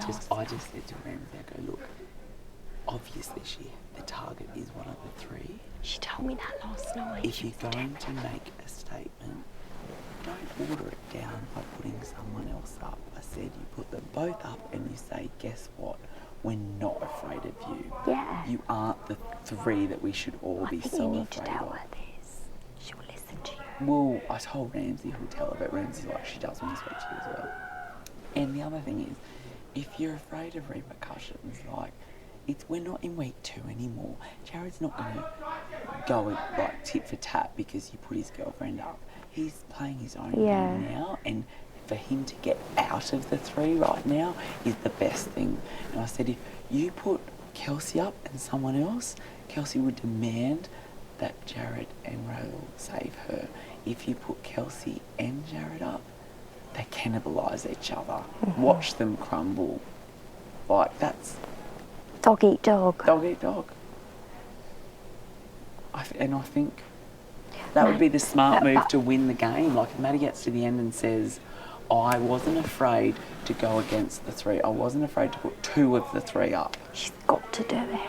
just said to Ramsey, I go, look, obviously the target is one of the three. She told me that last night. If you're going to make a statement, don't order it down by putting someone else up. I said you put them both up and you say, guess what? We're not afraid of you. Yeah. You aren't the three that we should all be so afraid of. You need to tell her this. She'll listen to you. Well, I told Ramsey who'll tell her, but Ramsey's like, she does want to speak to you as well. And the other thing is, if you're afraid of repercussions, like, we're not in week 2 anymore. Jared's not going to go like tit for tat because he put his girlfriend up. He's playing his own game now, and for him to get out of the 3 right now is the best thing. And I said, if you put Kelsey up and someone else, Kelsey would demand that Jared and Rachel save her. If you put Kelsey and Jared up, they cannibalise each other. Mm-hmm. Watch them crumble. Like, that's... Dog eat dog. Dog eat dog. And I think that would be the smart move to win the game. Like, if Maddy gets to the end and says, I wasn't afraid to go against the 3. I wasn't afraid to put 2 of the 3 up. She's got to do it.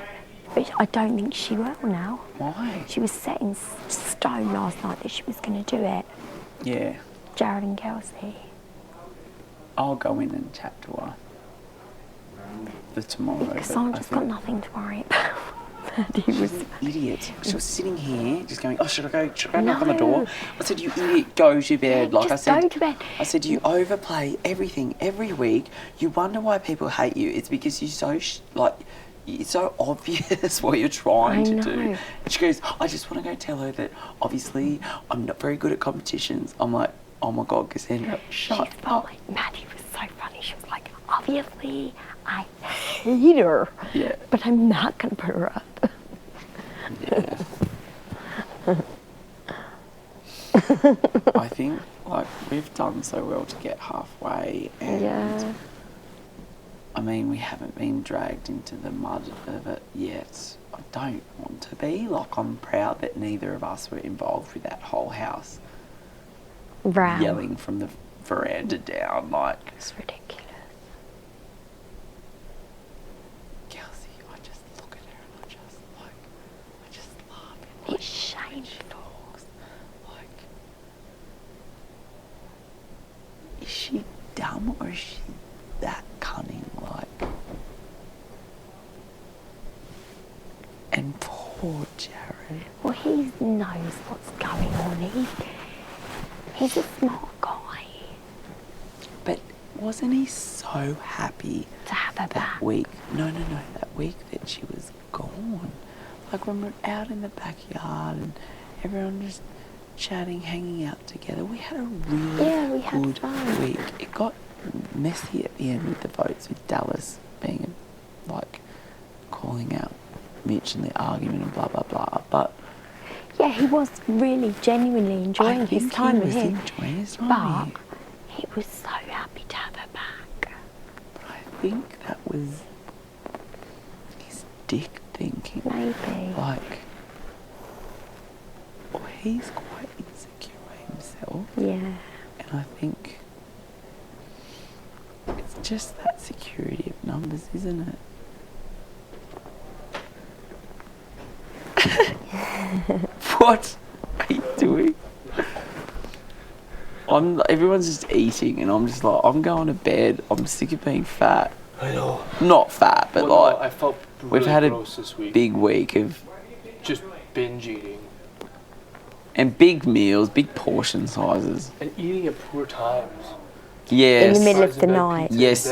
But I don't think she will now. Why? She was set in stone last night that she was going to do it. Yeah. Jared and Kelsey. I'll go in and chat to her for tomorrow. Because I've just got nothing to worry about. He was an idiot. She was sitting here just going, oh, should I go knock on the door? I said, you idiot, go to bed. Like just I said, go to bed. I said, you overplay everything every week. You wonder why people hate you. It's because you're it's so obvious what you're trying to do. And she goes, I just want to go tell her that obviously I'm not very good at competitions. I'm like, oh my God, Cassandra, shut up. Maddy was so funny. She was like, obviously I hate her. Yeah. But I'm not going to put her up. Yeah. I think, like, we've done so well to get halfway, and I mean, we haven't been dragged into the mud of it yet. I don't want to be. Like, I'm proud that neither of us were involved with that whole house yelling from the veranda down. Like, it's ridiculous. Kelsey, I just look at her and I just laugh. It's shameful. Like, is she dumb or is she that cunning? Like, and poor Jared. Well, he knows what's going on. He's a smart guy. But wasn't he so happy to have her back? Week? No, that week that she was gone. Like, when we're out in the backyard and everyone just chatting, hanging out together. We had a really good week. It got messy at the end with the votes, with Dallas being like calling out Mitch and the argument and blah blah blah. But yeah, he was really genuinely enjoying his time with him. But he was so happy to have her back. But I think that was his dick thinking. Maybe. Like, well, he's quite insecure himself. Yeah. And I think it's just that security of numbers, isn't it? What are you doing? Everyone's just eating and I'm just like, I'm going to bed. I'm sick of being fat. I know. Not fat, but well, no, I felt really we've had gross this week. Big week of just binge eating. And big meals, big portion sizes. And eating at poor times. Yes. In the middle of the night. Yes,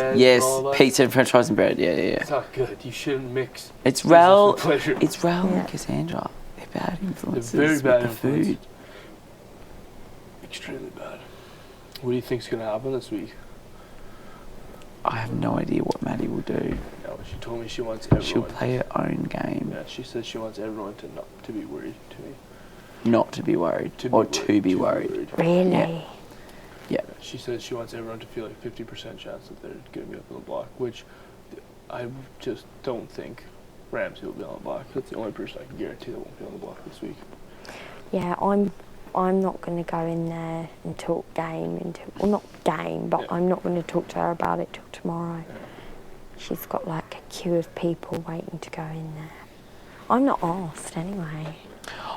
pizza and french fries and bread, yeah. It's not good. You shouldn't mix. It's Raoul and Cassandra. They're bad influences. They're very bad with the food. Extremely bad. What do you think's going to happen this week? I have no idea what Maddy will do. No, she told me she wants everyone. She'll play her own game. Yeah, she says she wants everyone to not to be worried to me. Not to be worried. To be worried. Really? Yeah. She says she wants everyone to feel like 50% chance that they're going to be up on the block, which I just don't think Ramsey will be on the block. That's the only person I can guarantee that won't be on the block this week. Yeah, I'm not going to go in there and talk game until, well, not game, but I'm not going to talk to her about it till tomorrow. she's got like a queue of people waiting to go in there. I'm not asked anyway.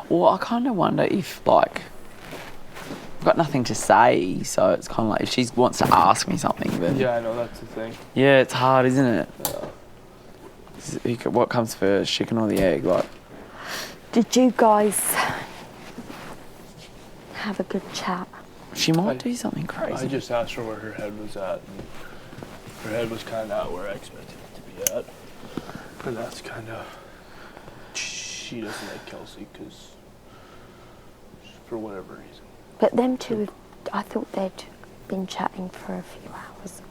Well, I kind of wonder if, like, I've got nothing to say, so it's kind of like if she wants to ask me something, then... Yeah, I know, that's the thing. Yeah, it's hard, isn't it? Yeah. What comes first, chicken or the egg? Like, Did you guys have a good chat? she might do something crazy. I just asked her where her head was at, and her head was kind of at where I expected it to be at. And that's kind of... She doesn't like Kelsey because, for whatever reason. But them two, I thought they'd been chatting for a few hours.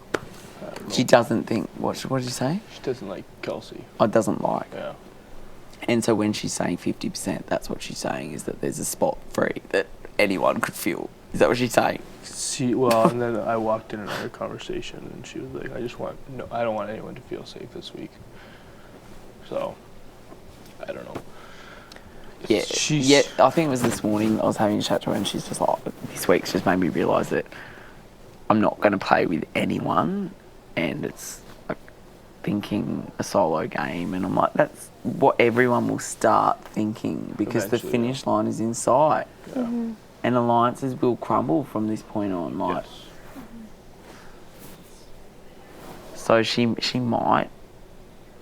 I don't know. She doesn't think... What did you say? She doesn't like Kelsey. Oh, doesn't like. Yeah. And so when she's saying 50%, that's what she's saying, is that there's a spot free that anyone could fill. Is that what she's saying? Well, and then I walked in another conversation, and she was like, I don't want anyone to feel safe this week. So, I don't know. Yeah, yeah. I think it was this morning I was having a chat to her, and she's just like, this week's just made me realise that I'm not going to play with anyone, and it's like thinking a solo game, and I'm like, that's what everyone will start thinking because the finish line is in sight, and alliances will crumble from this point on. Like, so she might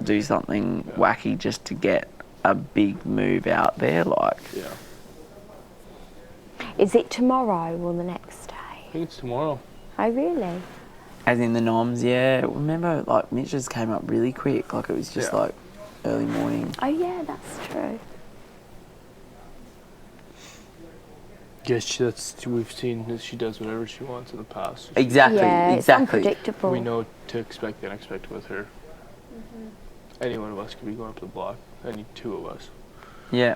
do something wacky just to get a big move out there, like. Yeah. Is it tomorrow or the next day? I think it's tomorrow. Oh, really? As in the noms, yeah. Remember, like, Mitch just came up really quick, like it was just like early morning. Oh, yeah, that's true. Yes, we've seen that she does whatever she wants in the past. Exactly, Yeah, it's exactly. unpredictable. We know to expect the unexpected with her. Any one of us could be going up to the block. Any two of us. Yeah.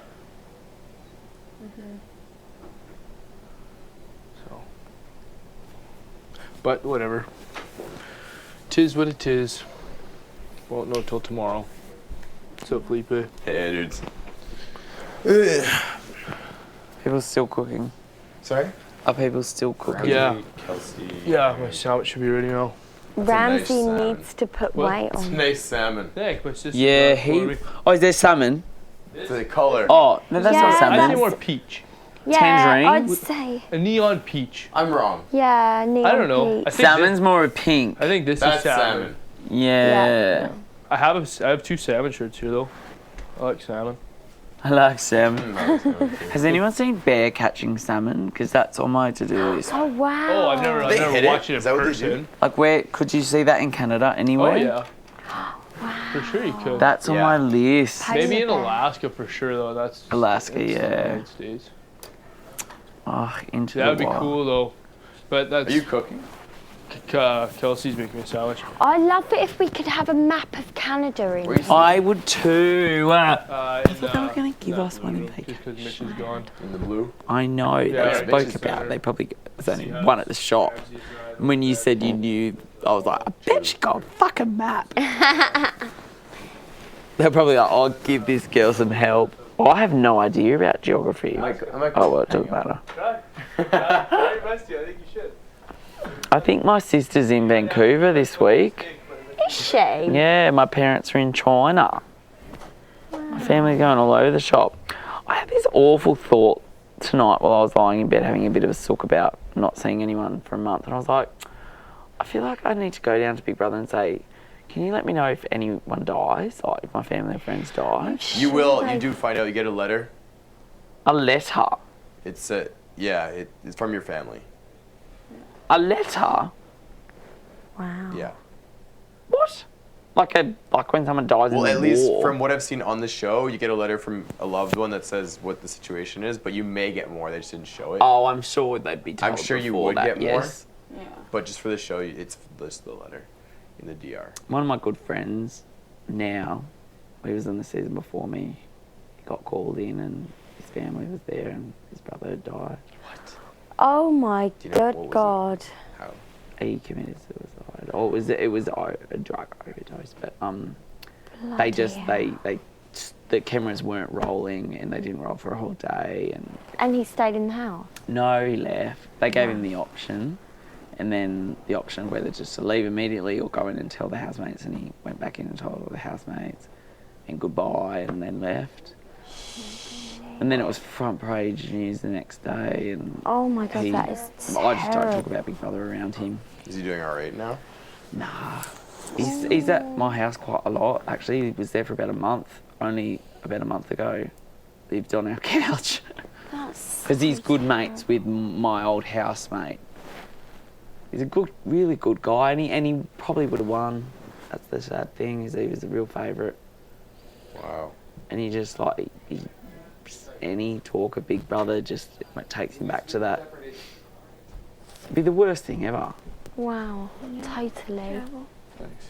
So. But whatever. 'Tis what it is. Won't know till tomorrow. So Felipe. Hey, dudes. People still cooking. Sorry? Are people still cooking? Yeah. Kelsey. Yeah, my sandwich should be ready now. Ramsey nice needs to put What? weight It's on. nice salmon. Thanks, my sister. Yeah, he... Oh, is there salmon? It's the color. Oh, no, that's not Yeah. I'd say salmon. more peach. Yeah, Tangerine? I'd say. A neon peach. I'm wrong. Yeah, neon I don't know. peach. I think Salmon's more of pink. I think this That's is salmon. Yeah. I have two salmon shirts here though. I like salmon. I like salmon. Mm, Has anyone seen bear catching salmon? Because that's on my to-do list. Oh, wow. Oh, I've never They hit it? watched it in Is that what they person. Like, where could you see that in Canada anywhere? Oh yeah. For sure you could. That's on my list. How- Maybe in Bear. Alaska for sure though. That's Alaska, that's the yeah. United States. Oh, into That would the be wild. cool though. But that's Are you cooking? Kelsey's making me a sandwich. I love it if we could have a map of Canada in here. I would too. I thought they were gonna give us one in Just because Mitch is vacation. gone. In the blue? I know. Yeah, they spoke Mitch's about better. it. They probably... There's only one at the shop. And when you said you knew, I was like, I bet she got a fucking map. They're probably like, I'll give this girl some help. Oh, I have no idea about geography. Oh, well, it doesn't matter. I think you should. I think my sister's in Vancouver this week. Is she? Yeah, my parents are in China. My family's going all over the shop. I had this awful thought tonight while I was lying in bed having a bit of a sook about not seeing anyone for a month. And I was like, I feel like I need to go down to Big Brother and say, can you let me know if anyone dies? Like, if my family or friends die? You will. You do find out. You get a letter. A letter? It's it's from your family. A letter? Wow. Yeah. What? Like when someone dies Well, in at the least war? from what I've seen on the show, you get a letter from a loved one that says what the situation is, but you may get more. They just didn't show it. Oh, I'm sure they'd be told. I'm sure you before would that, get more. yes. But just for the show, it's listed the letter in the DR. One of my good friends now, he was in the season before me, he got called in and his family was there and his brother had died. What? Oh my Do you know what good was God. How? He committed suicide. Oh, it was a drug overdose, but they just the cameras weren't rolling and they didn't roll for a whole day, and And he stayed in the house. no, he left. They gave him the option, and then the option of whether just to leave immediately or go in and tell the housemates, and he went back in and told all the housemates and goodbye and then left. And then it was front page news the next day, and Oh my God, that is I just don't talk terrible. about Big Brother around him. Is he doing all right now? Nah. He's at my house quite a lot, actually. He was there for about a month, only about a month ago. Lived on our couch. That's Because he's good mates with my old housemate. He's a good, really good guy, and he probably would have won. That's the sad thing, is he was the real favourite. Wow. And he just, like, any talk of Big Brother just takes him back to that. It'd be the worst thing ever. Wow, totally. Thanks.